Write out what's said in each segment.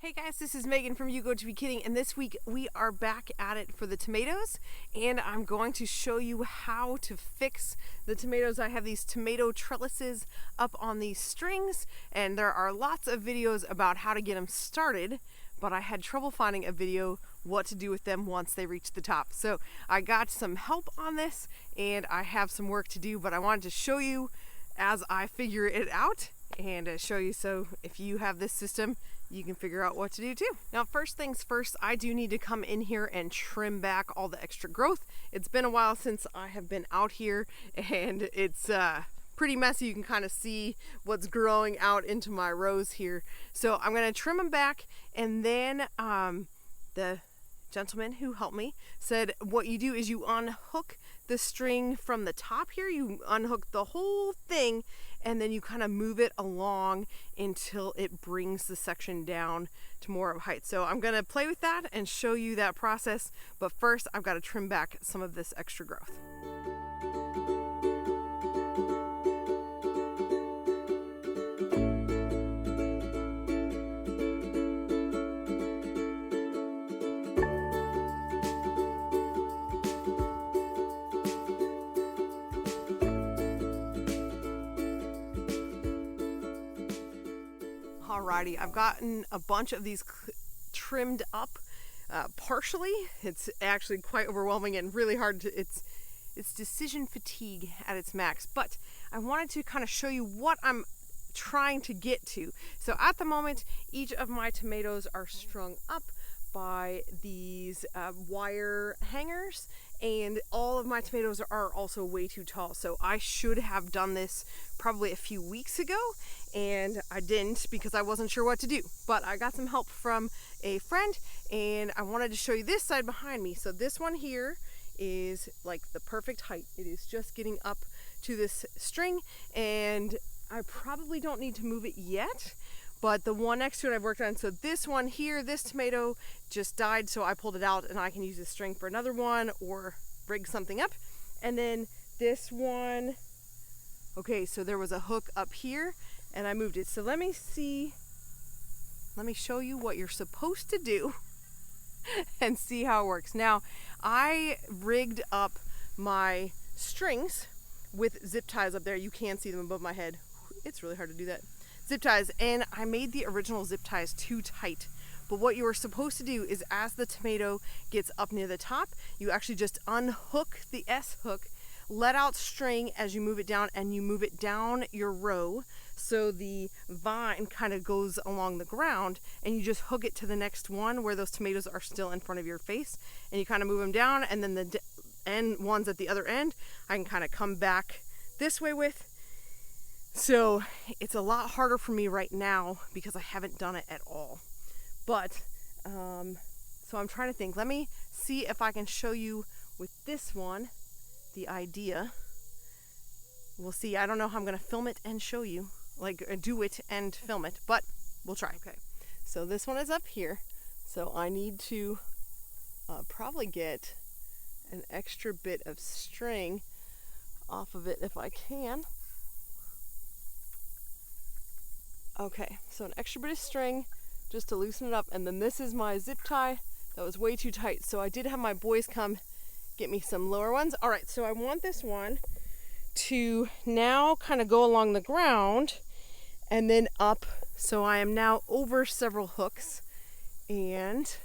Hey guys, this is Megan from You Go To Be Kidding, and this week we are back at it for the tomatoes, and I'm going to show you how to fix the tomatoes. I have these tomato trellises up on these strings, and there are lots of videos about how to get them started, but I had trouble finding a video what to do with them once they reach the top. So I got some help on this, and I have some work to do, but I wanted to show you as I figure it out and show you, so if you have this system, you can figure out what to do too. Now, first things first, I do need to come in here and trim back all the extra growth. It's been a while since I have been out here, and it's pretty messy. You can kind of see what's growing out into my rows here. So I'm gonna trim them back, and then the gentleman who helped me said what you do is you unhook the string from the top here. You unhook the whole thing, and then you kind of move it along until it brings the section down to more of height. So I'm gonna play with that and show you that process, but first I've got to trim back some of this extra growth. Alrighty, I've gotten a bunch of these trimmed up partially. It's actually quite overwhelming and really hard to, it's decision fatigue at its max, but I wanted to kind of show you what I'm trying to get to. So at the moment, each of my tomatoes are strung up by these wire hangers, and all of my tomatoes are also way too tall. So I should have done this probably a few weeks ago, and I didn't because I wasn't sure what to do. But I got some help from a friend, and I wanted to show you this side behind me. So this one here is like the perfect height. It is just getting up to this string, and I probably don't need to move it yet. But the one next to it I've worked on. So this one here, this tomato just died, so I pulled it out, and I can use this string for another one or rig something up. And then this one, okay, so there was a hook up here and I moved it. So let me show you what you're supposed to do and see how it works. Now, I rigged up my strings with zip ties up there. You can see them above my head. It's really hard to do that. Zip ties, and I made the original zip ties too tight. But what you were supposed to do is, as the tomato gets up near the top, you actually just unhook the S hook, let out string as you move it down, and you move it down your row so the vine kind of goes along the ground, and you just hook it to the next one where those tomatoes are still in front of your face, and you kind of move them down, and then the end ones at the other end I can kind of come back this way with. So it's a lot harder for me right now because I haven't done it at all. But, so I'm trying to think. Let me see if I can show you with this one the idea. We'll see. I don't know how I'm going to film it and show you, like do it and film it, but we'll try. Okay, so this one is up here. So I need to probably get an extra bit of string off of it if I can. Okay, so an extra bit of string just to loosen it up, and then this is my zip tie that was way too tight, so I did have my boys come get me some lower ones. All right, so I want this one to now kind of go along the ground and then up, so I am now over several hooks, and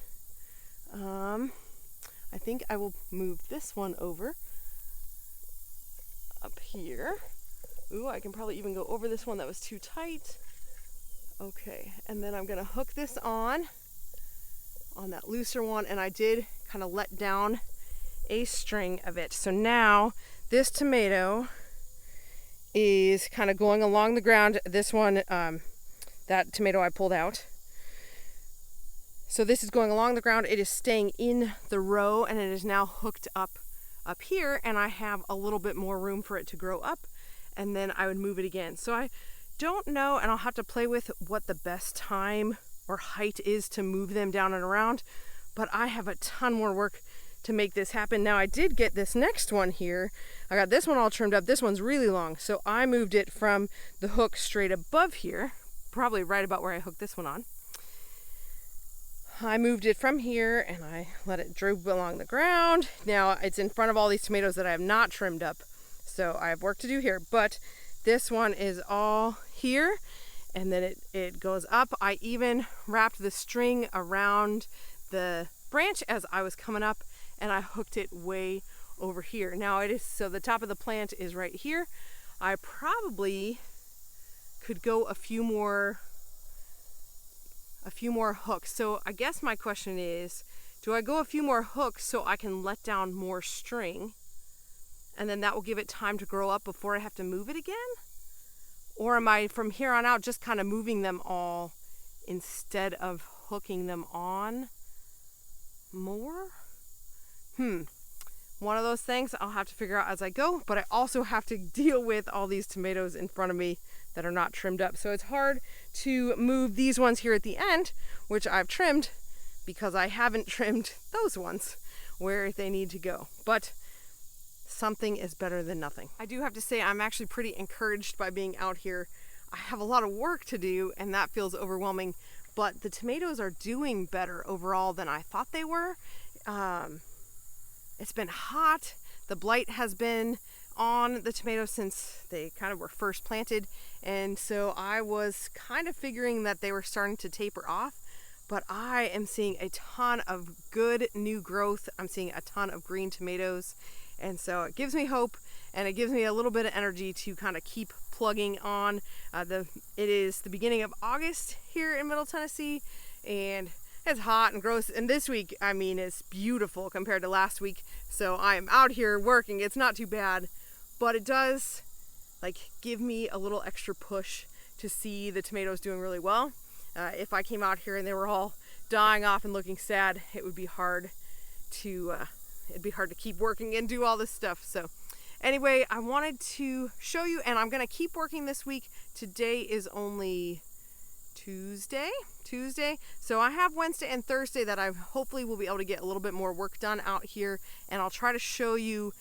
I think I will move this one over up here. Ooh, I can probably even go over this one that was too tight. Okay, and then I'm gonna hook this on that looser one, and I did kind of let down a string of it. So now this tomato is kind of going along the ground. This one, that tomato I pulled out. So this is going along the ground. It is staying in the row, and it is now hooked up here, and I have a little bit more room for it to grow up, and then I would move it again. So I don't know, and I'll have to play with what the best time or height is to move them down and around, but I have a ton more work to make this happen. Now, I did get this next one here. I got this one all trimmed up. This one's really long, so I moved it from the hook straight above here, probably right about where I hooked this one on. I moved it from here and I let it droop along the ground. Now it's in front of all these tomatoes that I have not trimmed up. So I have work to do here, but this one is all here, and then it goes up. I even wrapped the string around the branch as I was coming up, and I hooked it way over here. Now it is, so the top of the plant is right here. I probably could go a few more hooks. So I guess my question is, do I go a few more hooks so I can let down more string, and then that will give it time to grow up before I have to move it again? Or am I from here on out just kind of moving them all instead of hooking them on more? One of those things I'll have to figure out as I go, but I also have to deal with all these tomatoes in front of me that are not trimmed up. So it's hard to move these ones here at the end, which I've trimmed, because I haven't trimmed those ones where they need to go. But something is better than nothing. I do have to say I'm actually pretty encouraged by being out here. I have a lot of work to do and that feels overwhelming, but the tomatoes are doing better overall than I thought they were. It's been hot. The blight has been on the tomatoes since they kind of were first planted, and so I was kind of figuring that they were starting to taper off, but I am seeing a ton of good new growth. I'm seeing a ton of green tomatoes, and so it gives me hope, and it gives me a little bit of energy to kind of keep plugging on. It is the beginning of August here in Middle Tennessee, and it's hot and gross, and this week, I mean, it's beautiful compared to last week. So I'm out here working. It's not too bad, but it does give me a little extra push to see the tomatoes doing really well. If I came out here and they were all dying off and looking sad, it would be hard to keep working and do all this stuff. So anyway, I wanted to show you, and I'm gonna keep working this week. Today is only Tuesday, so I have Wednesday and Thursday that I hopefully will be able to get a little bit more work done out here, and I'll try to show you.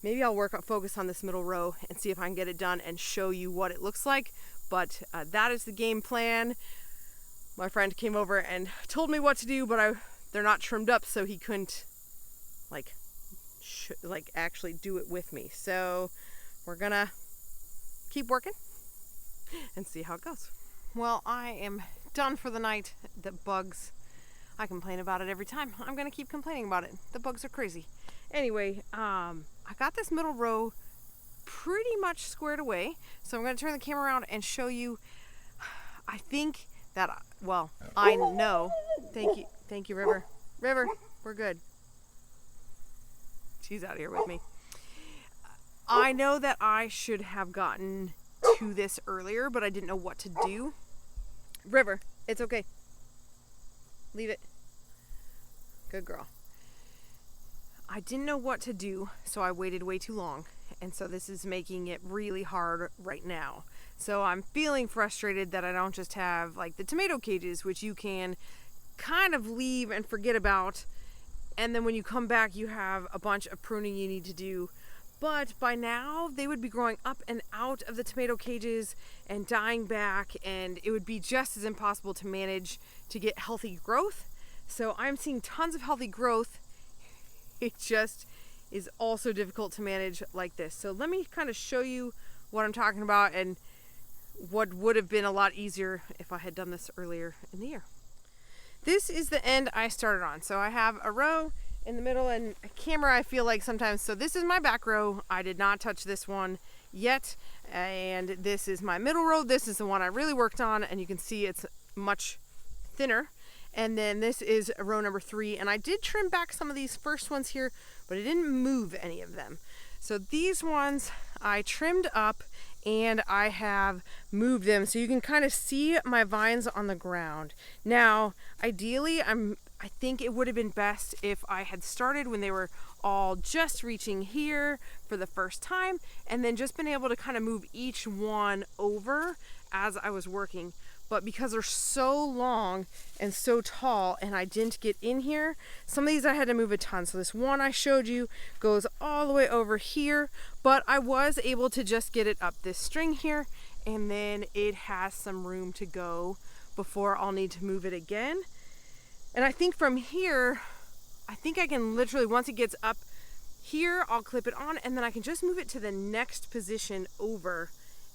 Maybe I'll focus on this middle row and see if I can get it done and show you what it looks like. But that is the game plan. My friend came over and told me what to do, but they're not trimmed up, so he couldn't actually do it with me. So we're gonna keep working and see how it goes. Well, I am done for the night. The bugs, I complain about it every time. I'm gonna keep complaining about it. The bugs are crazy. Anyway, I got this middle row pretty much squared away. So I'm gonna turn the camera around and show you. I think that, well, I know. Thank you, River. River, we're good. She's out here with me. I know that I should have gotten to this earlier, but I didn't know what to do. River, it's okay. Leave it. Good girl. I didn't know what to do, so I waited way too long. And so this is making it really hard right now. So I'm feeling frustrated that I don't just have the tomato cages, which you can kind of leave and forget about. And then when you come back, you have a bunch of pruning you need to do. But by now, they would be growing up and out of the tomato cages and dying back, and it would be just as impossible to manage to get healthy growth. So I'm seeing tons of healthy growth. It just is also difficult to manage like this. So let me kind of show you what I'm talking about and what would have been a lot easier if I had done this earlier in the year. This is the end I started on. So I have a row in the middle, and a camera, I feel like sometimes, so this is my back row. I did not touch this one yet, and this is my middle row. This is the one I really worked on, and you can see it's much thinner. And then this is row number 3, and I did trim back some of these first ones here, but I didn't move any of them. So these ones I trimmed up, and I have moved them so you can kind of see my vines on the ground. Now, ideally, I think it would have been best if I had started when they were all just reaching here for the first time, and then just been able to kind of move each one over as I was working. But because they're so long and so tall and I didn't get in here, some of these I had to move a ton. So this one I showed you goes all the way over here, but I was able to just get it up this string here, and then it has some room to go before I'll need to move it again. And I think from here, I think I can literally, once it gets up here, I'll clip it on, and then I can just move it to the next position over,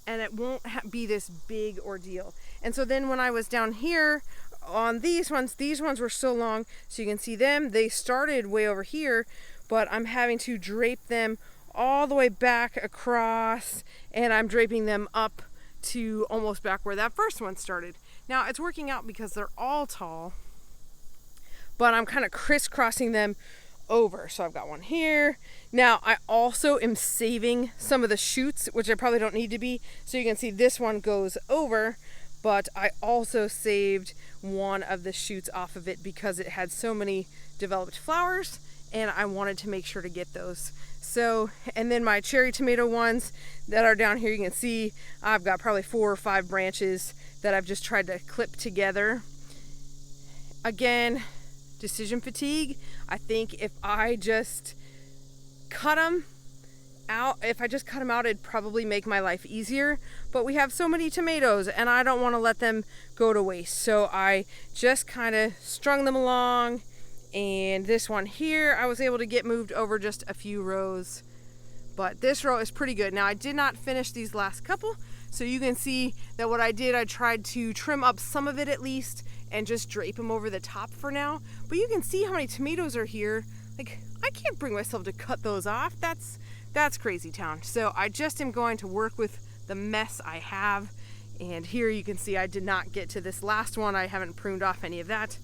and it won't be this big ordeal. And so then when I was down here on these ones were so long, so you can see them, they started way over here, but I'm having to drape them all the way back across, and I'm draping them up to almost back where that first one started. Now it's working out because they're all tall, but I'm kind of crisscrossing them over. So I've got one here. Now I also am saving some of the shoots, which I probably don't need to be. So you can see this one goes over, but I also saved one of the shoots off of it because it had so many developed flowers, and I wanted to make sure to get those. So, and then my cherry tomato ones that are down here, you can see I've got probably 4 or 5 branches that I've just tried to clip together. Again, decision fatigue. I think if I just cut them out, it'd probably make my life easier. But we have so many tomatoes and I don't want to let them go to waste. So I just kind of strung them along. And this one here, I was able to get moved over just a few rows. But this row is pretty good. Now I did not finish these last couple. So you can see that what I did, I tried to trim up some of it at least and just drape them over the top for now. But you can see how many tomatoes are here. Like, I can't bring myself to cut those off. That's crazy town. So I just am going to work with the mess I have. And here you can see I did not get to this last one. I haven't pruned off any of that.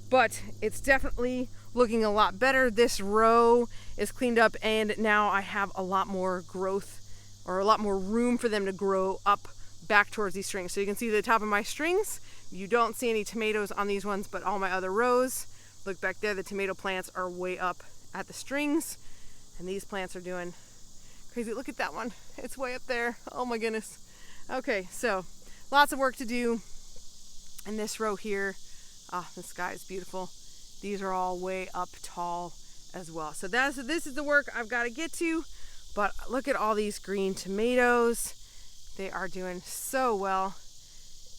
But it's definitely looking a lot better. This row is cleaned up and now I have a lot more growth, or a lot more room for them to grow up back towards these strings. So you can see the top of my strings. You don't see any tomatoes on these ones, but all my other rows, look back there, the tomato plants are way up at the strings, and these plants are doing crazy. Look at that one. It's way up there. Oh my goodness. Okay, so lots of work to do. And this row here, the sky is beautiful. These are all way up tall as well. So this is the work I've got to get to. But look at all these green tomatoes. They are doing so well.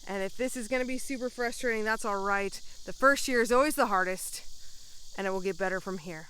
And if this is going to be super frustrating, that's all right. The first year is always the hardest, and it will get better from here.